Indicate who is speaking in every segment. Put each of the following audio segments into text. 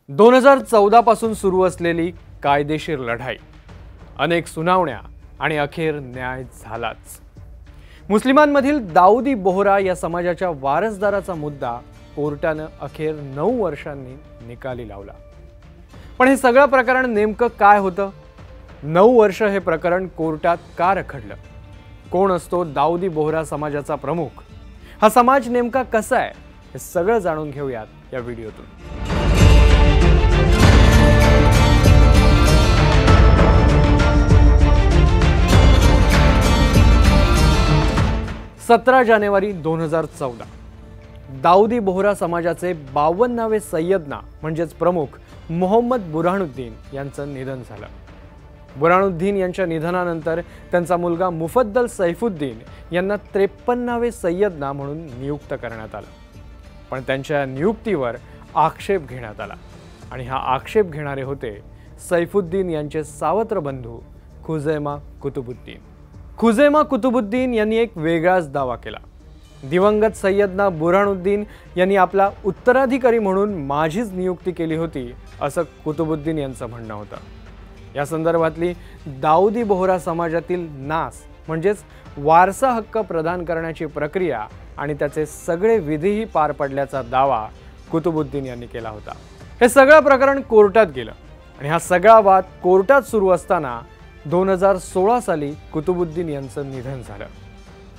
Speaker 1: 2014 पासून सुरू असलेली कायदेशीर लढाई, अनेक सुनावण्या आणि अखेर न्याय झालाच। मुस्लिमांमधील दाऊदी बोहरा या समाजाच्या वारसदाराचा मुद्दा कोर्टाने अखेर 9 वर्षांनी निकाली लावला। पण हे सगळं प्रकरण नेमकं काय होतं? 9 वर्ष हे प्रकरण कोर्टात का रखडलं? कोण असतो दाऊदी बोहरा समाजाचा प्रमुख? हा समाज नेमका कसा आहे हे सगळं जाणून घेऊयात या व्हिडिओतून। 17 जानेवारी 2014 दाऊदी बोहरा समाजाचे 52वे सय्यदना म्हणजेच प्रमुख मोहम्मद बुरहानुद्दीन यांचं निधन झालं। बुरहानुद्दीन यांच्या निधनानंतर त्यांचा मुलगा मुफद्दल सैफुद्दीन यांना 53वे सय्यदना म्हणून नियुक्त करण्यात आलं। पण त्यांच्या नियुक्तीवर आक्षेप घेण्यात आला आणि हा आक्षेप घेणारे होते सैफुद्दीन यांचे सावत्र बंधू खुझैमा कुतुबुद्दीन। खुझैमा कुतुबुद्दीन यांनी एक वेगळाच दावा केला। दिवंगत सय्यदना बुरहानुद्दीन यांनी आपला उत्तराधिकारी म्हणून माझीच नियुक्ती केली होती असं कुतुबुद्दीन यांचं म्हणणं होतं। या संदर्भातली दाऊदी बोहरा समाजातील नास म्हणजेच वारसा हक्क प्रदान करण्याची प्रक्रिया आणि त्याचे सगळे विधीही पार पडल्याचा दावा कुतुबुद्दीन यांनी केला होता। हे सगळं प्रकरण कोर्टात गेलं आणि हा सगळा वाद कोर्टात सुरू असताना 2016 साली कुतुबुद्दीन यांचं निधन झालं।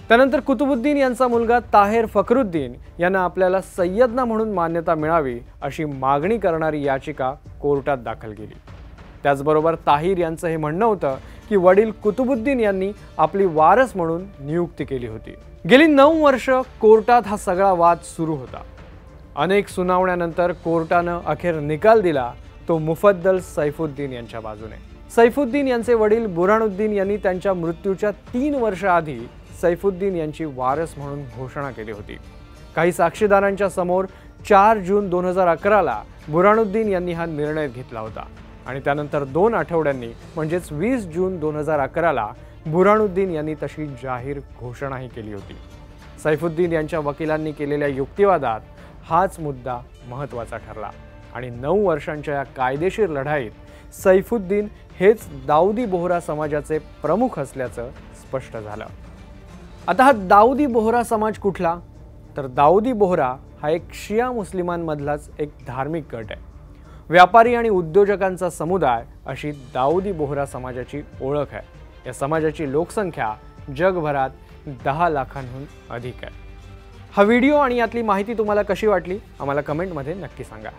Speaker 1: त्यानंतर कुतुबुद्दीन यांचा मुलगा ताहेर फखरुद्दीन यांना आपल्याला सय्यदना म्हणून मान्यता मिळावी अशी मागणी करणारी याचिका कोर्टात दाखल केली। त्याचबरोबर ताहिर यांचं हे म्हणणं होतं की वडील कुतुबुद्दीन यांनी आपली वारस म्हणून नियुक्ती केली होती। गेली 9 वर्ष कोर्टात हा सगळा वाद सुरू होता। अनेक सुनावण्यानंतर कोर्टानं अखेर निकाल दिला तो मुफद्दल सैफुद्दीन यांच्या बाजूने। सैफुद्दीन यांचे वडील बुरहानुद्दीन यांनी त्यांच्या मृत्यूच्या 3 वर्ष आधी सैफुद्दीन यांची वारस म्हणून घोषणा केली होती। काही साक्षीदारांच्या समोर 4 जून 2011ला बुरहानुद्दीन यांनी हा निर्णय घेतला होता आणि त्यानंतर 2 आठवड्यांनी म्हणजेच 20 जून 2011ला बुरहानुद्दीन यांनी तशी जाहीर घोषणाही केली होती। सैफुद्दीन यांच्या वकिलांनी केलेल्या युक्तिवादात हाच मुद्दा महत्त्वाचा ठरला आणि 9 वर्षांच्या या कायदेशीर लढाईत सैफुद्दीन हेच दाऊदी बोहरा समाजाचे प्रमुख असल्याचं स्पष्ट झालं। आता हा दाऊदी बोहरा समाज कुठला? तर दाऊदी बोहरा हा एक शिया मुस्लिमांमधलाच एक धार्मिक गट आहे। व्यापारी आणि उद्योजकांचा समुदाय अशी दाऊदी बोहरा समाजाची ओळख आहे। या समाजाची लोकसंख्या जगभरात 10 लाखांहून अधिक आहे। हा व्हिडिओ आणि यातली माहिती तुम्हाला कशी वाटली आम्हाला कमेंटमध्ये नक्की सांगा।